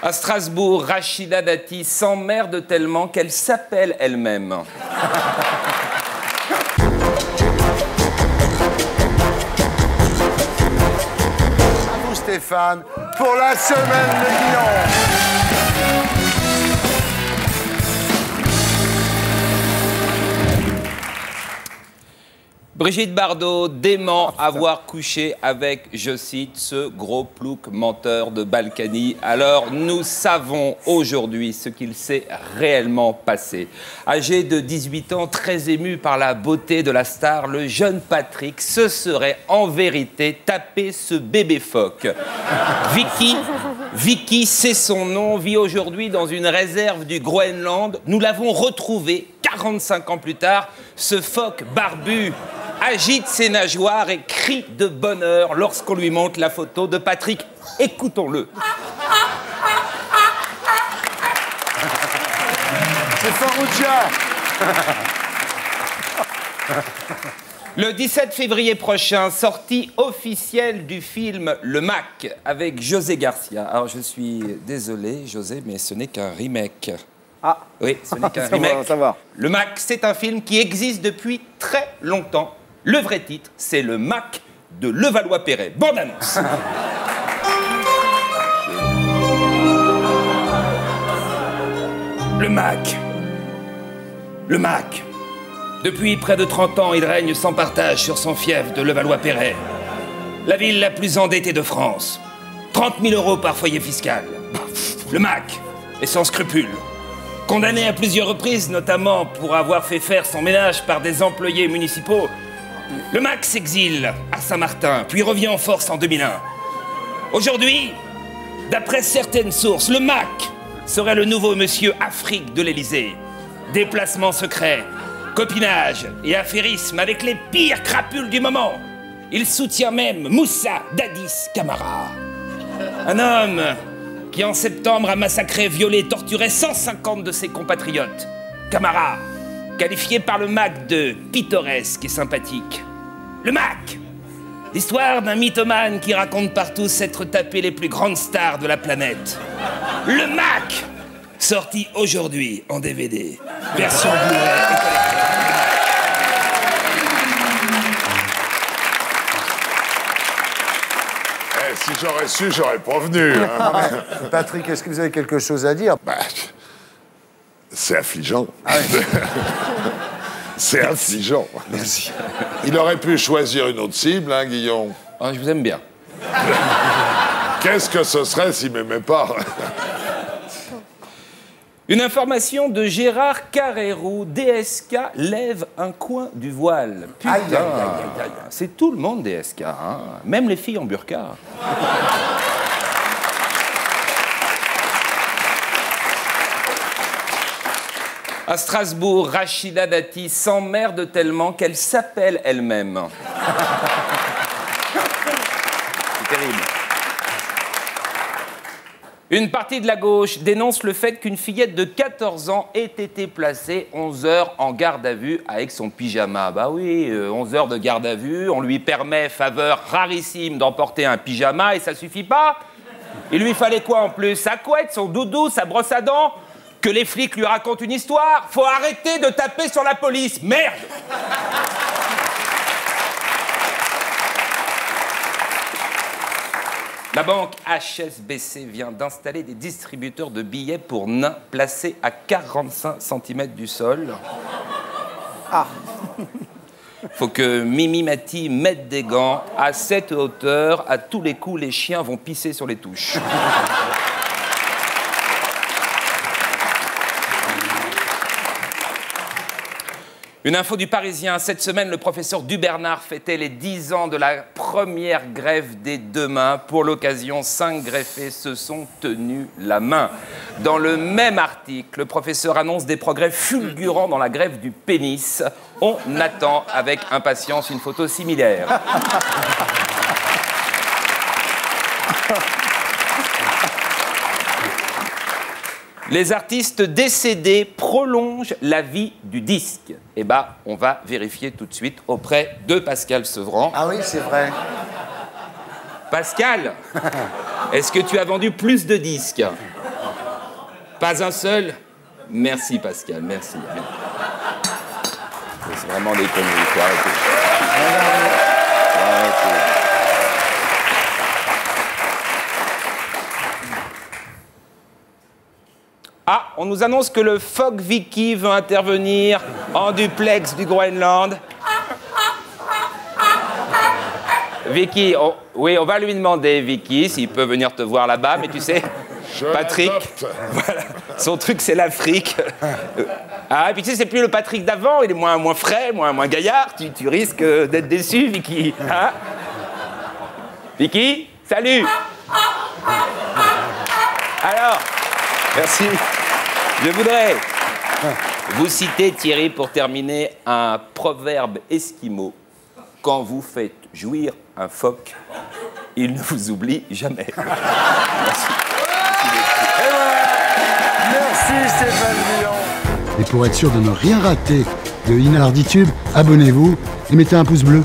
À Strasbourg, Rachida Dati s'emmerde tellement qu'elle s'appelle elle-même. Bravo Stéphane pour la semaine de Guillaume. Brigitte Bardot dément avoir couché avec, je cite, ce gros plouc menteur de Balkany. Alors, nous savons aujourd'hui ce qu'il s'est réellement passé. Âgé de 18 ans, très ému par la beauté de la star, le jeune Patrick se serait en vérité tapé ce bébé phoque. Vicky, c'est son nom, vit aujourd'hui dans une réserve du Groenland. Nous l'avons retrouvé 45 ans plus tard. Ce phoque barbu agite ses nageoires et crie de bonheur lorsqu'on lui montre la photo de Patrick. Écoutons-le. C'est Farrugia. Le 17 février prochain, sortie officielle du film Le Mac avec José Garcia. Alors je suis désolé José, mais ce n'est qu'un remake. Ah oui, ce n'est qu'un remake. Savoir. Le Mac, c'est un film qui existe depuis très longtemps. Le vrai titre, c'est Le Mac de Levallois-Perret. Bande annonce. Le Mac. Le Mac. Depuis près de 30 ans, il règne sans partage sur son fief de Levallois-Perret. La ville la plus endettée de France. 30 000 € par foyer fiscal. Le Mac est sans scrupules. Condamné à plusieurs reprises, notamment pour avoir fait faire son ménage par des employés municipaux, le Mac s'exile à Saint-Martin, puis revient en force en 2001. Aujourd'hui, d'après certaines sources, le Mac serait le nouveau monsieur Afrique de l'Élysée. Déplacement secret, copinage et affairisme avec les pires crapules du moment. Il soutient même Moussa Dadis Camara. Un homme qui en septembre a massacré, violé, torturé 150 de ses compatriotes. Camara, qualifié par le Mac de pittoresque et sympathique. Le Mac, l'histoire d'un mythomane qui raconte partout s'être tapé les plus grandes stars de la planète. Le Mac, sorti aujourd'hui en DVD, version Blu-ray et collector. Si j'aurais su, j'aurais pas venu. Hein. Patrick, est-ce que vous avez quelque chose à dire? C'est affligeant. Ah oui. C'est affligeant. Merci. Il aurait pu choisir une autre cible, hein, Guillaume. Oh, je vous aime bien. Qu'est-ce que ce serait s'il m'aimait pas? Une information de Gérard Carrérou. DSK lève un coin du voile. Putain, Aïe, aïe, aïe, aïe, aïe. c'est tout le monde DSK, hein. Même les filles en burqa. À Strasbourg, Rachida Dati s'emmerde tellement qu'elle s'appelle elle-même. C'est terrible. Une partie de la gauche dénonce le fait qu'une fillette de 14 ans ait été placée 11 heures en garde à vue avec son pyjama. Bah oui, 11 heures de garde à vue, on lui permet, faveur rarissime, d'emporter un pyjama et ça suffit pas. Il lui fallait quoi en plus? Sa couette, son doudou, sa brosse à dents? Que les flics lui racontent une histoire? Faut arrêter de taper sur la police, merde! La banque HSBC vient d'installer des distributeurs de billets pour nains placés à 45 cm du sol. Ah. Faut que Mimi Mati mette des gants à cette hauteur. À tous les coups, les chiens vont pisser sur les touches. Une info du Parisien. Cette semaine, le professeur Dubernard fêtait les 10 ans de la première greffe des deux mains. Pour l'occasion, 5 greffés se sont tenus la main. Dans le même article, le professeur annonce des progrès fulgurants dans la greffe du pénis. On attend avec impatience une photo similaire. Les artistes décédés prolongent la vie du disque. Eh bien, on va vérifier tout de suite auprès de Pascal Sevran. Ah oui, c'est vrai. Pascal, est-ce que tu as vendu plus de disques? Pas un seul? Merci, Pascal, merci. C'est vraiment des conneries, faut arrêter. Faut arrêter. Ah, on nous annonce que le phoque Vicky veut intervenir en duplex du Groenland. Vicky, oui, on va lui demander, Vicky, s'il peut venir te voir là-bas, mais tu sais, Patrick, voilà, son truc, c'est l'Afrique. Ah, et puis tu sais, c'est plus le Patrick d'avant, il est moins frais, moins gaillard, tu risques d'être déçu, Vicky. Hein? Vicky, salut. Alors, merci. Je voudrais vous citer, Thierry, pour terminer, un proverbe esquimau. Quand vous faites jouir un phoque, il ne vous oublie jamais. Merci. Merci Stéphane Guillon. Et pour être sûr de ne rien rater de Inarditube, abonnez-vous et mettez un pouce bleu.